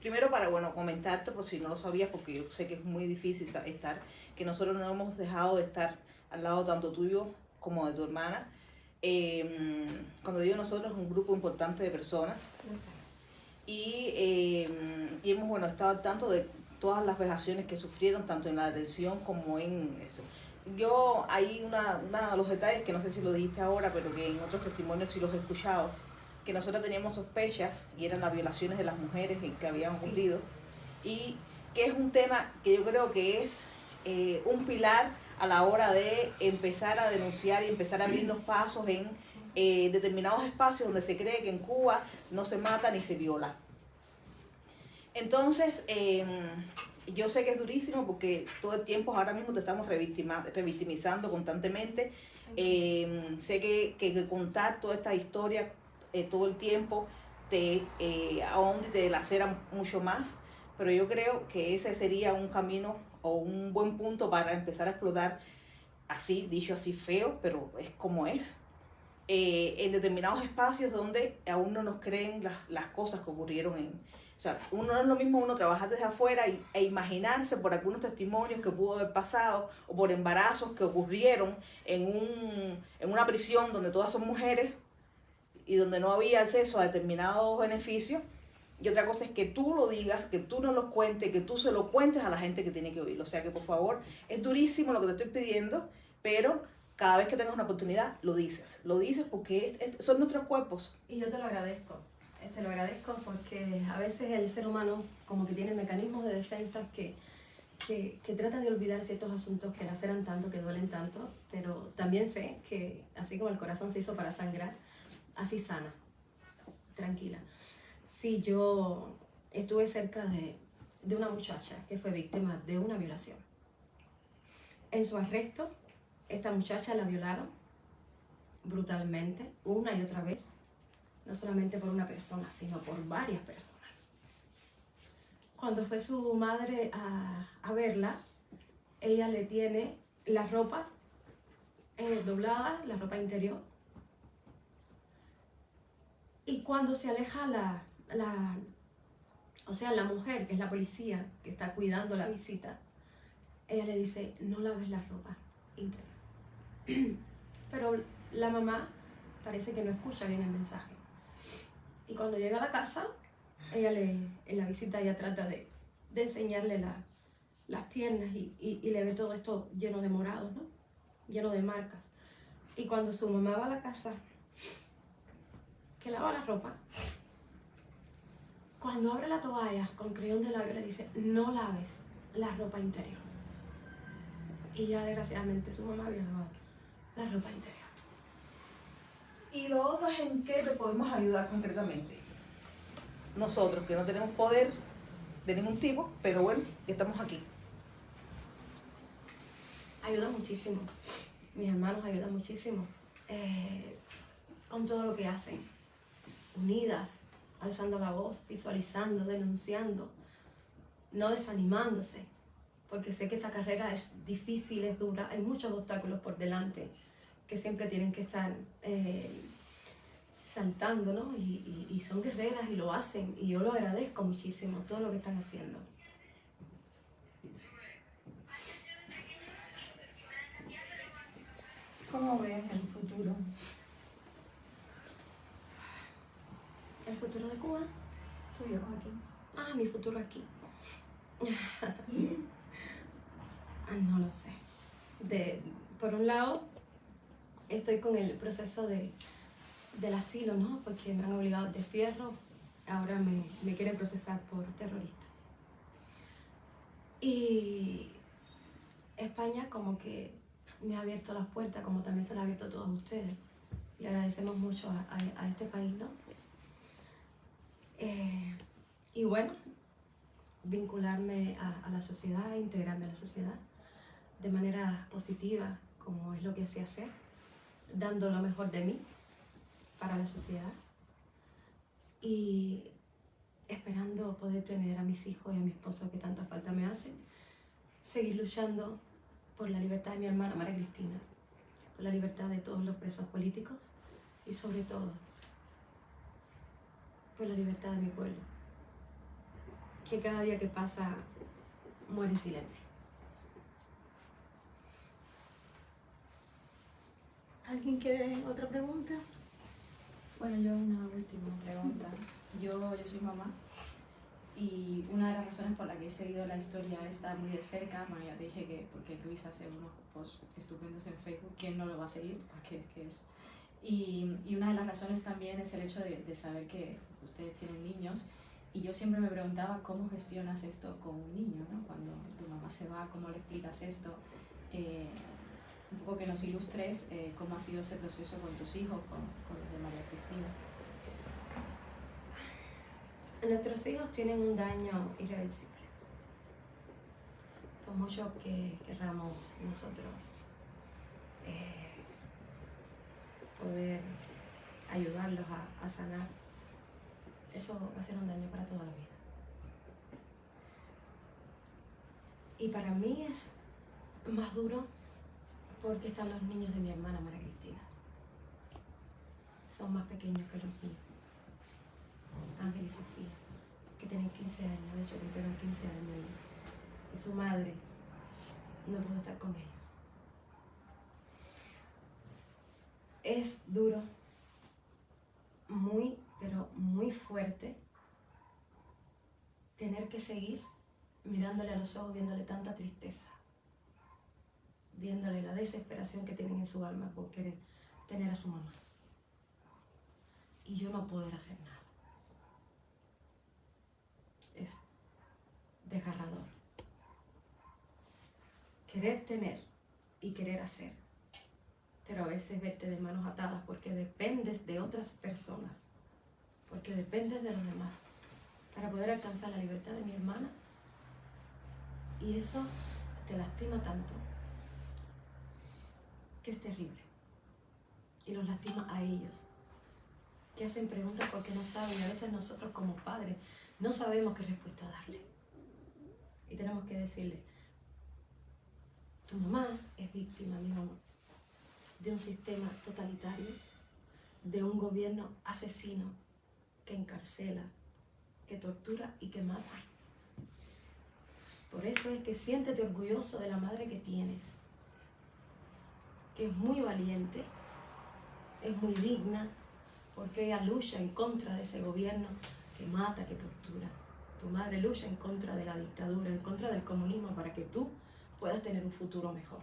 H: Primero para, bueno, comentarte, por si no lo sabías, porque yo sé que es muy difícil estar, que nosotros no hemos dejado de estar al lado tanto tuyo como de tu hermana. Cuando digo nosotros, es un grupo importante de personas y hemos, bueno, estado al tanto de todas las vejaciones que sufrieron, tanto en la detención como en eso. Yo, hay una de los detalles que no sé si lo dijiste ahora, pero que en otros testimonios sí los he escuchado, que nosotros teníamos sospechas y eran las violaciones de las mujeres que habían ocurrido, y que es un tema que yo creo que es un pilar a la hora de empezar a denunciar y empezar a abrirnos pasos en determinados espacios donde se cree que en Cuba no se mata ni se viola. Entonces, yo sé que es durísimo porque todo el tiempo ahora mismo te estamos revictimizando constantemente. Sé que contar toda esta historia todo el tiempo te ahonda y te lacera mucho más, pero yo creo que ese sería un camino o un buen punto para empezar a explotar, así, dicho así feo, pero es como es, en determinados espacios donde aún no nos creen las cosas que ocurrieron o sea, no es lo mismo uno trabajar desde afuera e imaginarse por algunos testimonios que pudo haber pasado o por embarazos que ocurrieron en una prisión donde todas son mujeres y donde no había acceso a determinados beneficios. Y otra cosa es que tú lo digas, que tú no lo cuentes, que tú se lo cuentes a la gente que tiene que oírlo. O sea que, por favor, es durísimo lo que te estoy pidiendo, pero cada vez que tengas una oportunidad, lo dices. Lo dices porque son nuestros cuerpos.
C: Y yo te lo agradezco. Te lo agradezco porque a veces el ser humano como que tiene mecanismos de defensa que trata de olvidar ciertos asuntos que laceran tanto, que duelen tanto, pero también sé que así como el corazón se hizo para sangrar, así sana, tranquila. Sí, yo estuve cerca de una muchacha que fue víctima de una violación. En su arresto, esta muchacha la violaron brutalmente, una y otra vez, no solamente por una persona, sino por varias personas. Cuando fue su madre a verla, ella le tiene la ropa doblada, la ropa interior, y cuando se aleja la mujer, que es la policía, que está cuidando la visita, ella le dice, no laves la ropa interior. Pero la mamá parece que no escucha bien el mensaje. Y cuando llega a la casa, en la visita ella trata de enseñarle las piernas y le ve todo esto lleno de morados, ¿no? Lleno de marcas. Y cuando su mamá va a la casa, que lava la ropa, cuando abre la toalla con crayón de labio le dice, no laves la ropa interior. Y ya desgraciadamente su mamá había lavado la ropa interior.
H: Y lo otro es en qué te podemos ayudar concretamente. Nosotros, que no tenemos poder de ningún tipo, pero bueno, estamos aquí.
C: Ayuda muchísimo. Mis hermanos ayudan muchísimo con todo lo que hacen. Unidas, alzando la voz, visualizando, denunciando, no desanimándose, porque sé que esta carrera es difícil, es dura, hay muchos obstáculos por delante que siempre tienen que estar saltando, ¿no? Y son guerreras y lo hacen, y yo lo agradezco muchísimo, todo lo que están haciendo.
B: ¿Cómo ves el futuro?
C: ¿El futuro de Cuba?
B: Tuyo aquí.
C: Ah, mi futuro aquí. No lo sé. Por un lado, estoy con el proceso del asilo, ¿no? Porque me han obligado al destierro. Ahora me quieren procesar por terrorista. Y España como que me ha abierto las puertas, como también se las ha abierto a todos ustedes. Le agradecemos mucho a este país, ¿no? Y bueno, vincularme a la sociedad, integrarme a la sociedad, de manera positiva, como es lo que sé hacer, dando lo mejor de mí para la sociedad y esperando poder tener a mis hijos y a mi esposo que tanta falta me hacen, seguir luchando por la libertad de mi hermana María Cristina, por la libertad de todos los presos políticos y sobre todo por la libertad de mi pueblo, que cada día que pasa muere en silencio.
B: ¿Alguien quiere otra pregunta?
G: Bueno, yo una última pregunta. Yo soy mamá y una de las razones por las que he seguido la historia esta muy de cerca, bueno, ya te dije que porque Luis hace unos posts estupendos en Facebook, ¿quién no lo va a seguir? Porque es que es... Y una de las razones también es el hecho de saber que ustedes tienen niños y yo siempre me preguntaba cómo gestionas esto con un niño, ¿no? Cuando tu mamá se va, ¿cómo le explicas esto? Un poco que nos ilustres cómo ha sido ese proceso con tus hijos, con los de María Cristina.
C: Nuestros hijos tienen un daño irreversible. Por mucho que querramos nosotros poder ayudarlos a sanar, eso va a ser un daño para toda la vida. Y para mí es más duro porque están los niños de mi hermana María Cristina. Son más pequeños que los míos. Ángel y Sofía, que tienen 15 años, de hecho cumplieron 15 años y su madre no pudo estar con ellos. Es duro, muy, pero muy fuerte tener que seguir mirándole a los ojos, viéndole tanta tristeza, viéndole la desesperación que tienen en su alma por querer tener a su mamá y yo no poder hacer nada. Es desgarrador. Querer tener y querer hacer, pero a veces verte de manos atadas porque dependes de otras personas, porque dependes de los demás para poder alcanzar la libertad de mi hermana y eso te lastima tanto que es terrible y los lastima a ellos que hacen preguntas porque no saben y a veces nosotros como padres no sabemos qué respuesta darle. Y tenemos que decirle, tu mamá es víctima, mi mamá, de un sistema totalitario, de un gobierno asesino que encarcela, que tortura y que mata. Por eso es que siéntete orgulloso de la madre que tienes, que es muy valiente, es muy digna, porque ella lucha en contra de ese gobierno que mata, que tortura. Tu madre lucha en contra de la dictadura, en contra del comunismo para que tú puedas tener un futuro mejor.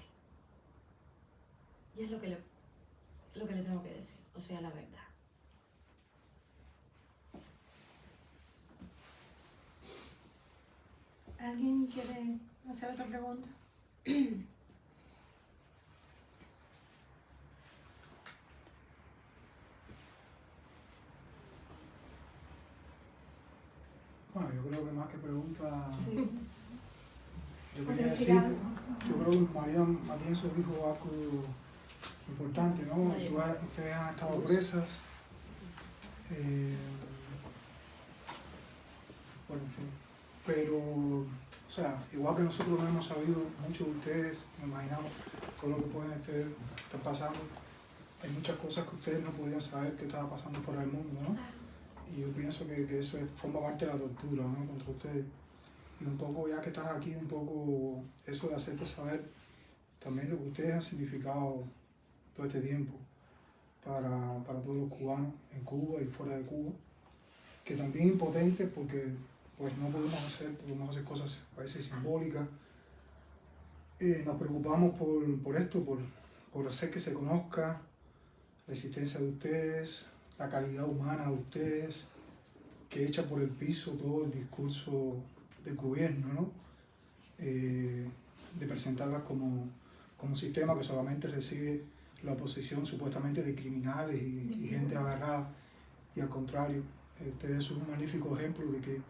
C: Y es lo que le tengo que decir, o sea, la verdad.
B: ¿Alguien quiere hacer otra pregunta?
A: Bueno, yo creo que más que preguntas,
B: Sí.
A: yo
B: Por
A: quería
B: decir
A: decir,
B: algo.
A: yo creo que María eso dijo algo importante, ¿no? Ustedes han estado presas, bueno, en fin, pero, o sea, igual que nosotros no hemos sabido, muchos de ustedes, me imaginamos, todo lo que pueden estar pasando, hay muchas cosas que ustedes no podían saber que estaba pasando fuera del mundo, ¿no? Y yo pienso que eso forma parte de la tortura, ¿no? Contra ustedes. Y un poco, ya que estás aquí, un poco eso de hacerte saber también lo que ustedes han significado todo este tiempo para todos los cubanos en Cuba y fuera de Cuba, que también es impotente porque pues no podemos hacer cosas a veces simbólicas. Nos preocupamos por esto, por hacer que se conozca la existencia de ustedes, la calidad humana de ustedes, que echa por el piso todo el discurso del gobierno, ¿no? De presentarlas como sistema que solamente recibe la oposición supuestamente de criminales y gente agarrada, y al contrario, ustedes son un magnífico ejemplo de que,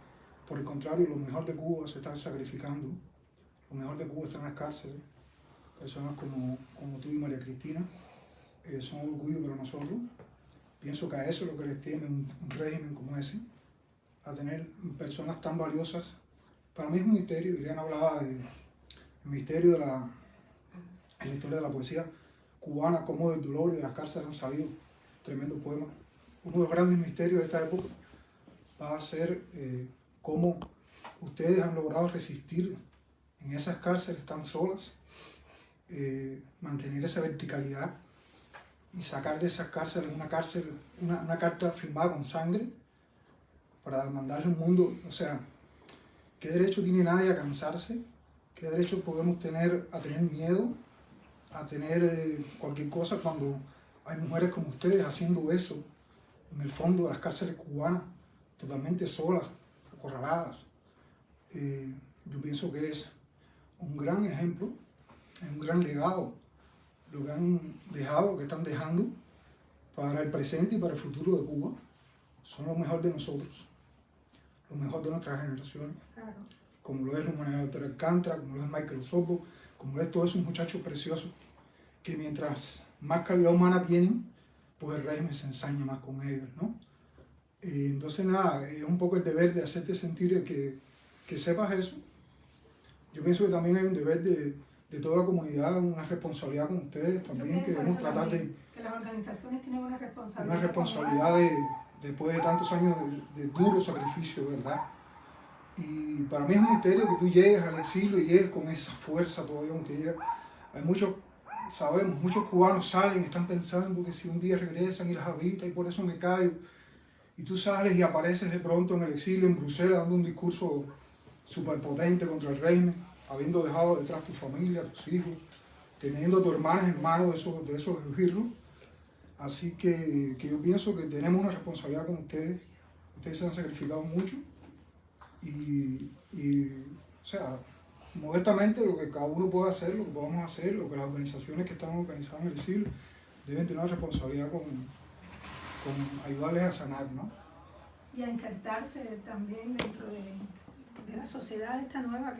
A: por el contrario, lo mejor de Cuba se está sacrificando, lo mejor de Cuba está en las cárceles, personas como tú y María Cristina, son un orgullo para nosotros. Pienso que a eso es lo que les tiene un régimen como ese, a tener personas tan valiosas. Para mí es un misterio. Ileana hablaba del misterio en la historia de la poesía cubana, cómo del dolor y de las cárceles han salido tremendos poemas. Uno de los grandes misterios de esta época va a ser cómo ustedes han logrado resistir en esas cárceles tan solas, mantener esa verticalidad y sacar de esas cárceles una carta firmada con sangre para mandarle al mundo. O sea, ¿qué derecho tiene nadie a cansarse? ¿Qué derecho podemos tener a tener miedo, a tener cualquier cosa cuando hay mujeres como ustedes haciendo eso en el fondo de las cárceles cubanas, totalmente solas, acorraladas? Yo pienso que es un gran ejemplo, es un gran legado lo que han dejado, lo que están dejando para el presente y para el futuro de Cuba. Son lo mejor de nosotros, lo mejor de nuestras generaciones,
B: Claro.
A: como lo es la humanidad de Alcántara, como lo es Michael Osorbo, como lo es todos esos muchachos preciosos que mientras más calidad humana tienen, pues el régimen se ensaña más con ellos, ¿no? Entonces nada, es un poco el deber de hacerte sentir que sepas eso. Yo pienso que también hay un deber de toda la comunidad, una responsabilidad con ustedes también, que debemos tratar de...
B: Que las organizaciones tienen una responsabilidad.
A: Una responsabilidad después de tantos años de duro sacrificio, ¿verdad? Y para mí es un misterio que tú llegues al exilio y llegues con esa fuerza todavía, aunque hay muchos, sabemos, muchos cubanos salen y están pensando que si un día regresan y las habitan y por eso me callo. Y tú sales y apareces de pronto en el exilio en Bruselas dando un discurso súper potente contra el régimen, habiendo dejado detrás tu familia, tus hijos, teniendo a tu hermana en manos de esos esbirros. Así que yo pienso que tenemos una responsabilidad con ustedes. Ustedes se han sacrificado mucho y o sea, modestamente lo que cada uno puede hacer, lo que podamos hacer, lo que las organizaciones que están organizadas en el exilio deben tener una responsabilidad con ayudarles a sanar, ¿no?
B: Y a insertarse también dentro de la sociedad esta nueva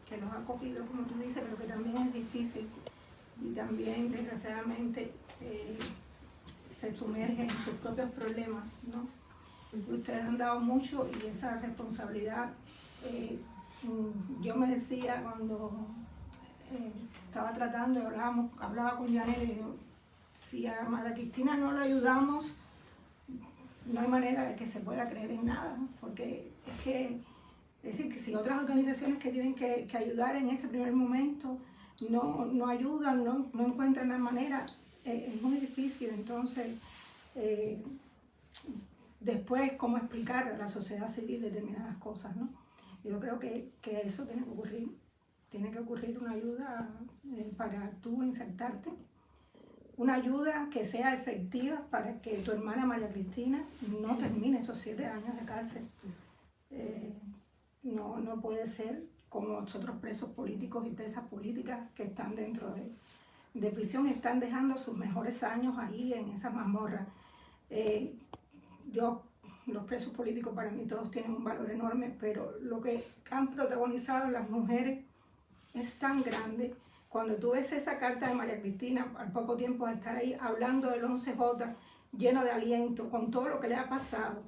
B: que los ha cogido, como tú dices, pero que también es difícil y también desgraciadamente se sumerge en sus propios problemas, ¿no? Ustedes han dado mucho y esa responsabilidad, yo me decía cuando estaba tratando, hablaba con Janet y digo, si a María Cristina no la ayudamos, no hay manera de que se pueda creer en nada, porque es decir, que si otras organizaciones que tienen que ayudar en este primer momento no ayudan, no encuentran la manera, es muy difícil. Entonces, después, cómo explicar a la sociedad civil determinadas cosas, ¿no? Yo creo que eso tiene que ocurrir una ayuda para tú insertarte, una ayuda que sea efectiva para que tu hermana María Cristina no termine esos 7 años de cárcel. No puede ser como los otros presos políticos y presas políticas que están dentro de prisión y están dejando sus mejores años ahí en esa mazmorra. Los presos políticos para mí todos tienen un valor enorme, pero lo que han protagonizado las mujeres es tan grande. Cuando tú ves esa carta de María Cristina, al poco tiempo de estar ahí hablando del 11J, lleno de aliento, con todo lo que le ha pasado,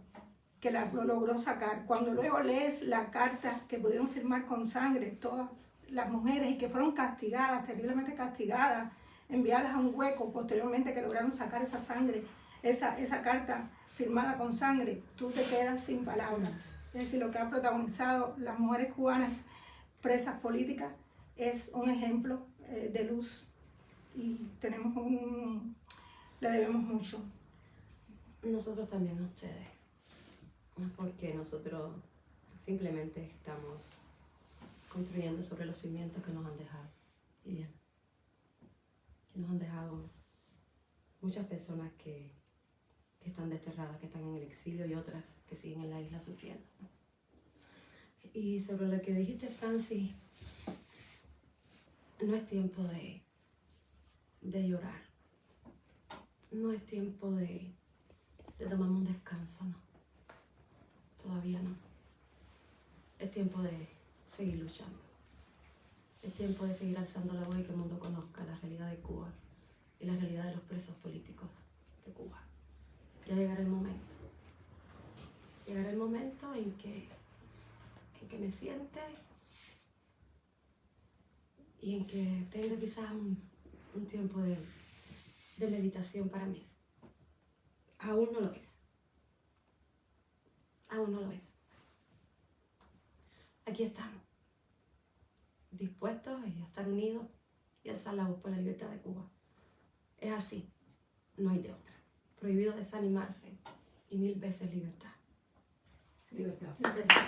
B: que lo logró sacar. Cuando luego lees la carta que pudieron firmar con sangre todas las mujeres y que fueron castigadas, terriblemente castigadas, enviadas a un hueco posteriormente que lograron sacar esa sangre, esa carta firmada con sangre, tú te quedas sin palabras. Es decir, lo que han protagonizado las mujeres cubanas presas políticas es un ejemplo de luz y le debemos mucho.
C: Nosotros también a ustedes, porque nosotros simplemente estamos construyendo sobre los cimientos que nos han dejado. Y bien, que nos han dejado muchas personas que están desterradas, que están en el exilio y otras que siguen en la isla sufriendo. Y sobre lo que dijiste, Francis, no es tiempo de llorar, no es tiempo de tomar un descanso, no, todavía no. Es tiempo de seguir luchando. Es tiempo de seguir alzando la voz y que el mundo conozca la realidad de Cuba y la realidad de los presos políticos de Cuba. Ya llegará el momento. Llegará el momento en que me siente y en que tenga quizás un tiempo de meditación para mí. Aún no lo es. Aún no lo es. Aquí estamos, dispuestos a estar unidos y alzar la voz por la libertad de Cuba. Es así, no hay de otra. Prohibido desanimarse y 1000 veces libertad.
B: Libertad.
C: Libertad.